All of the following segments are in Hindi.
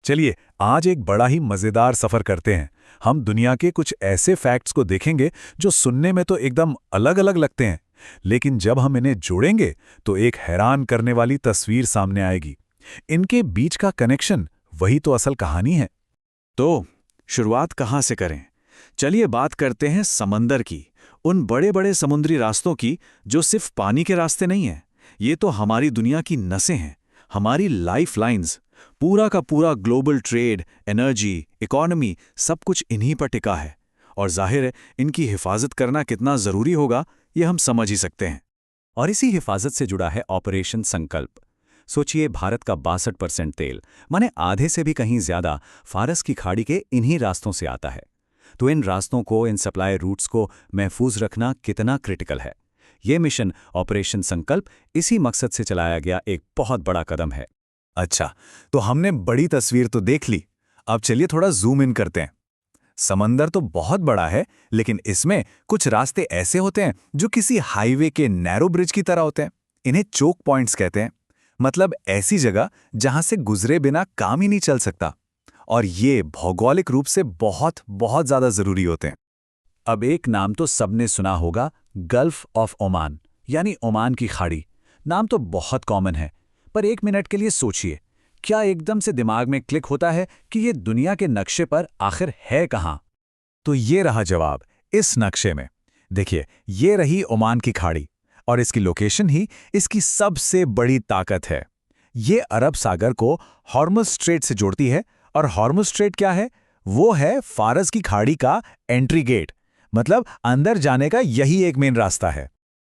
चलिए आज एक बड़ा ही मजेदार सफर करते हैं। हम दुनिया के कुछ ऐसे फैक्ट्स को देखेंगे जो सुनने में तो एकदम अलग अलग लगते हैं, लेकिन जब हम इन्हें जोड़ेंगे तो एक हैरान करने वाली तस्वीर सामने आएगी। इनके बीच का कनेक्शन वही तो असल कहानी है। तो शुरुआत कहाँ से करें? चलिए बात करते हैं समंदर की, उन बड़े बड़े समुद्री रास्तों की जो सिर्फ पानी के रास्ते नहीं हैं। ये तो हमारी दुनिया की नसें हैं, हमारी लाइफ लाइन्स। पूरा का पूरा ग्लोबल ट्रेड, एनर्जी, इकोनॉमी सब कुछ इन्हीं पर टिका है। और जाहिर है इनकी हिफाजत करना कितना ज़रूरी होगा ये हम समझ ही सकते हैं। और इसी हिफाजत से जुड़ा है ऑपरेशन संकल्प। सोचिए, भारत का 62% तेल, माने आधे से भी कहीं ज्यादा, फारस की खाड़ी के इन्हीं रास्तों से आता है। तो इन रास्तों को, इन सप्लाई रूट्स को महफूज रखना कितना क्रिटिकल है। ये मिशन ऑपरेशन संकल्प इसी मकसद से चलाया गया एक बहुत बड़ा कदम है। अच्छा, तो हमने बड़ी तस्वीर तो देख ली, अब चलिए थोड़ा जूम इन करते हैं। समंदर तो बहुत बड़ा है, लेकिन इसमें कुछ रास्ते ऐसे होते हैं जो किसी हाईवे के नैरो ब्रिज की तरह होते हैं। इन्हें चोक पॉइंट्स कहते हैं, मतलब ऐसी जगह जहां से गुजरे बिना काम ही नहीं चल सकता। और ये भौगोलिक रूप से बहुत बहुत ज्यादा जरूरी होते हैं। अब एक नाम तो सबने सुना होगा, गल्फ ऑफ ओमान, यानी ओमान की खाड़ी। नाम तो बहुत कॉमन है, पर एक मिनट के लिए सोचिए, क्या एकदम से दिमाग में क्लिक होता है कि ये दुनिया के नक्शे पर आखिर है कहां? तो ये रहा जवाब इस नक्शे में। देखिए, ये रही ओमान की खाड़ी, और इसकी लोकेशन ही इसकी सबसे बड़ी ताकत है। ये अरब सागर को हॉर्मुज़ स्ट्रेट से जोड़ती है, और हॉर्मुज़ स्ट्रेट क्या है? वो है फारस की खाड़ी का एंट्री गेट, मतलब अंदर जाने का यही एक मेन रास्ता है।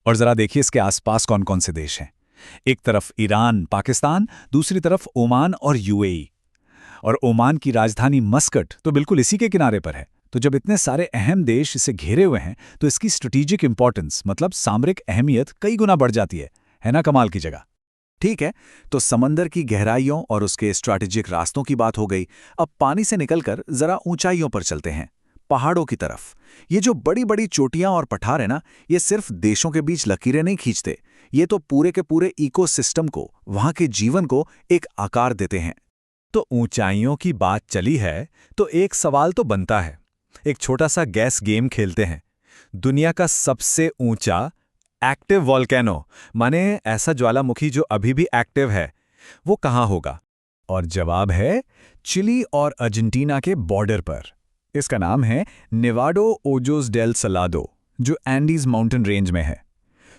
और जरा देखिए इसके आसपास कौन कौन से देश हैं। एक तरफ ईरान, पाकिस्तान, दूसरी तरफ ओमान और यूएई। और ओमान की राजधानी मस्कट तो बिल्कुल इसी के किनारे पर है। तो जब इतने सारे अहम देश इसे घेरे हुए हैं, तो इसकी स्ट्रेटेजिक इंपॉर्टेंस, मतलब सामरिक अहमियत, कई गुना बढ़ जाती है ना? कमाल की जगह। ठीक है, तो समंदर की गहराइयों और उसके स्ट्रैटेजिक रास्तों की बात हो गई। अब पानी से निकलकर जरा ऊंचाइयों पर चलते हैं, पहाड़ों की तरफ। ये जो बड़ी बड़ी चोटियां और पठार है ना, ये सिर्फ देशों के बीच लकीरें नहीं खींचते, ये तो पूरे के पूरे इकोसिस्टम को, वहां के जीवन को एक आकार देते हैं। तो ऊंचाइयों की बात चली है तो एक सवाल तो बनता है। एक छोटा सा गैस गेम खेलते हैं। दुनिया का सबसे ऊंचा एक्टिव वॉल्केनो, माने ऐसा ज्वालामुखी जो अभी भी एक्टिव है, वो कहाँ होगा? और जवाब है चिली और अर्जेंटीना के बॉर्डर पर। इसका नाम है नेवाडो ओजोस डेल सलादो, जो एंडीज माउंटेन रेंज में है।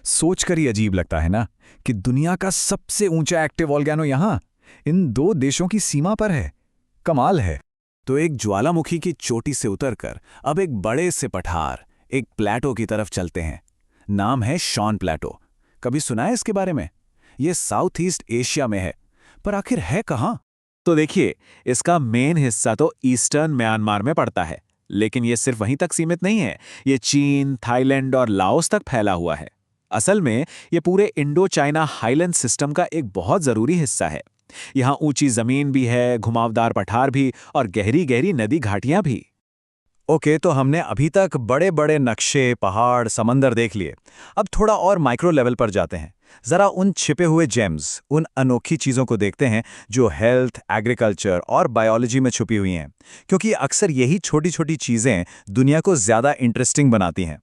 सोचकर ही अजीब लगता है ना कि दुनिया का सबसे ऊंचा एक्टिव वॉल्केनो यहां इन दो देशों की सीमा पर है। कमाल है। तो एक ज्वालामुखी की चोटी से उतरकर अब एक बड़े से पठार, एक प्लेटो की तरफ चलते हैं। नाम है शॉन प्लेटो। कभी सुना है इसके बारे में? ये साउथ ईस्ट एशिया में है, पर आखिर है कहाँ? तो देखिए, इसका मेन हिस्सा तो ईस्टर्न म्यांमार में पड़ता है, लेकिन ये सिर्फ वहीं तक सीमित नहीं है। ये चीन, थाईलैंड और लाओस तक फैला हुआ है। असल में ये पूरे इंडो चाइना हाईलैंड सिस्टम का एक बहुत जरूरी हिस्सा है। यहाँ ऊंची जमीन भी है, घुमावदार पठार भी, और गहरी गहरी नदी घाटियां भी। ओके, तो हमने अभी तक बड़े बड़े नक्शे, पहाड़, समंदर देख लिए। अब थोड़ा और माइक्रो लेवल पर जाते हैं। जरा उन छिपे हुए जेम्स, उन अनोखी चीजों को देखते हैं जो हेल्थ, एग्रीकल्चर और बायोलॉजी में छुपी हुई हैं, क्योंकि अक्सर यही छोटी छोटी चीजें दुनिया को ज्यादा इंटरेस्टिंग बनाती हैं।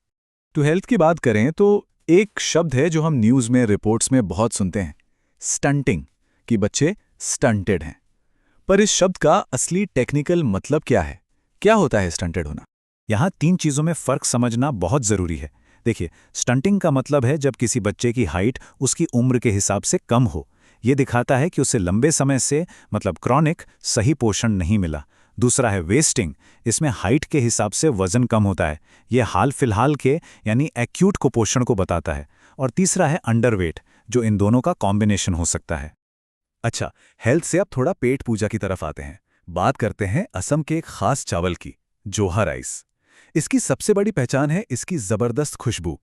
तो हेल्थ की बात करें तो एक शब्द है जो हम न्यूज़ में, रिपोर्ट्स में बहुत सुनते हैं, स्टंटिंग, कि बच्चे स्टंटेड हैं। पर इस शब्द का असली टेक्निकल मतलब क्या है? क्या होता है स्टंटेड होना? यहाँ 3 चीज़ों में फ़र्क समझना बहुत ज़रूरी है। देखिए, स्टंटिंग का मतलब है जब किसी बच्चे की हाइट उसकी उम्र के हिसाब से कम हो। ये दिखाता है कि उसे लंबे समय से, मतलब क्रॉनिक, सही पोषण नहीं मिला। दूसरा है वेस्टिंग। इसमें हाइट के हिसाब से वजन कम होता है। ये हाल फिलहाल के यानी एक्यूट कुपोषण को बताता है। और तीसरा है अंडरवेट, जो इन दोनों का कॉम्बिनेशन हो सकता है। अच्छा, हेल्थ से अब थोड़ा पेट पूजा की तरफ आते हैं। बात करते हैं असम के एक खास चावल की, जोहा राइस। इसकी सबसे बड़ी पहचान है इसकी जबरदस्त खुशबू।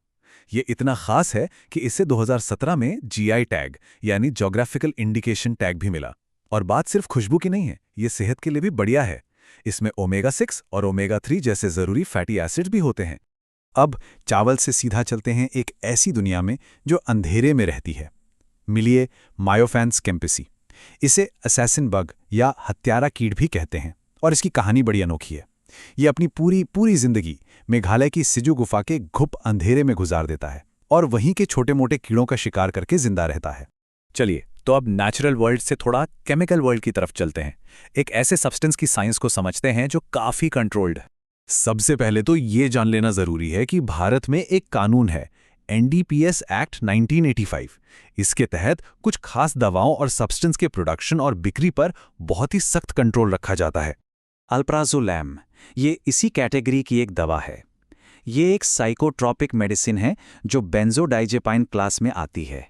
ये इतना खास है कि इसे 2017 में जीआई टैग, यानी ज्योग्राफिकल इंडिकेशन टैग भी मिला। और बात सिर्फ खुशबू की नहीं है, ये सेहत के लिए भी बढ़िया है। इसमें ओमेगा 6 और ओमेगा 3 जैसे जरूरी फैटी एसिड भी होते हैं। अब चावल से सीधा चलते हैं एक ऐसी दुनिया में जो अंधेरे में रहती है। मिलिए मायोफेन्स कैंपेसी। इसे असैसिन बग या हत्यारा कीट भी कहते हैं और इसकी कहानी बड़ी अनोखी है। ये अपनी पूरी जिंदगी मेघालय की सिजु गुफा के घुप अंधेरे में गुजार देता है और वहीं के छोटे मोटे कीड़ों का शिकार करके जिंदा रहता है। चलिए, तो अब नेचुरल वर्ल्ड से थोड़ा केमिकल वर्ल्ड की तरफ चलते हैं। एक ऐसे सब्सटेंस की साइंस को समझते हैं जो काफी कंट्रोल्ड है। सबसे पहले तो ये जान लेना जरूरी है कि भारत में एक कानून है, NDPS एक्ट 1985। इसके तहत कुछ खास दवाओं और सब्सटेंस के प्रोडक्शन और बिक्री पर बहुत ही सख्त कंट्रोल रखा जाता है। अल्प्राजोलैम ये इसी कैटेगरी की एक दवा है। ये एक साइकोट्रॉपिक मेडिसिन है जो बेंजोडाइजेपाइन क्लास में आती है।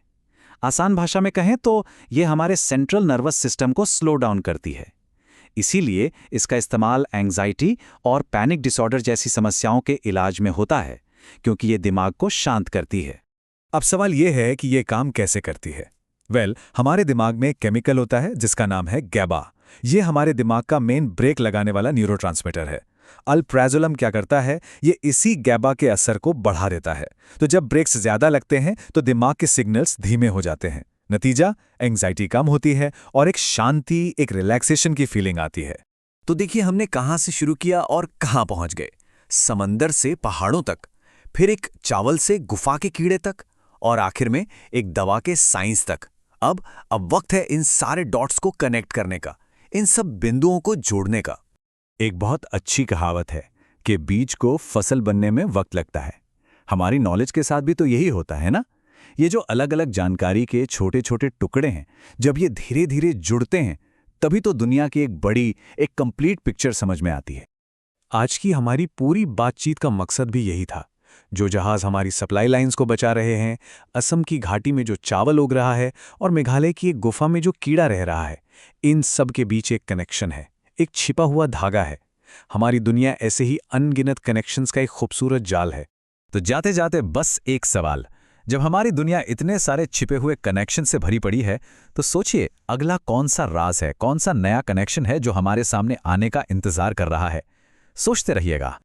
आसान भाषा में कहें तो ये हमारे सेंट्रल नर्वस सिस्टम को स्लो डाउन करती है। इसीलिए इसका इस्तेमाल एंग्जाइटी और पैनिक डिसऑर्डर जैसी समस्याओं के इलाज में होता है, क्योंकि ये दिमाग को शांत करती है। अब सवाल ये है कि ये काम कैसे करती है। हमारे दिमाग में एक केमिकल होता है जिसका नाम है गैबा। ये हमारे दिमाग का मेन ब्रेक लगाने वाला न्यूरोट्रांसमीटर है। अल्प्राजोलम क्या करता है, ये इसी गैबा के असर को बढ़ा देता है। तो जब ब्रेक्स ज्यादा लगते हैं तो दिमाग के सिग्नल्स धीमे हो जाते हैं। नतीजा, एंग्जाइटी कम होती है और एक शांति, एक रिलैक्सेशन की फीलिंग आती है। तो देखिए, हमने कहाँ से शुरू किया और कहाँ पहुँच गए। समंदर से पहाड़ों तक, फिर एक चावल से गुफा के कीड़े तक, और आखिर में एक दवा के साइंस तक। अब वक्त है इन सारे डॉट्स को कनेक्ट करने का, इन सब बिंदुओं को जोड़ने का। एक बहुत अच्छी कहावत है कि बीज को फसल बनने में वक्त लगता है। हमारी नॉलेज के साथ भी तो यही होता है ना। ये जो अलग अलग जानकारी के छोटे छोटे टुकड़े हैं, जब ये धीरे धीरे जुड़ते हैं तभी तो दुनिया की एक बड़ी, एक कंप्लीट पिक्चर समझ में आती है। आज की हमारी पूरी बातचीत का मकसद भी यही था। जो जहाज हमारी सप्लाई लाइंस को बचा रहे हैं, असम की घाटी में जो चावल उग रहा है और मेघालय की एक गुफा में जो कीड़ा रह रहा है, इन सब के बीच एक कनेक्शन है, एक छिपा हुआ धागा है। हमारी दुनिया ऐसे ही अनगिनत कनेक्शंस का एक खूबसूरत जाल है। तो जाते जाते बस एक सवाल, जब हमारी दुनिया इतने सारे छिपे हुए कनेक्शन से भरी पड़ी है, तो सोचिए अगला कौन सा राज है, कौन सा नया कनेक्शन है जो हमारे सामने आने का इंतजार कर रहा है। सोचते रहिएगा।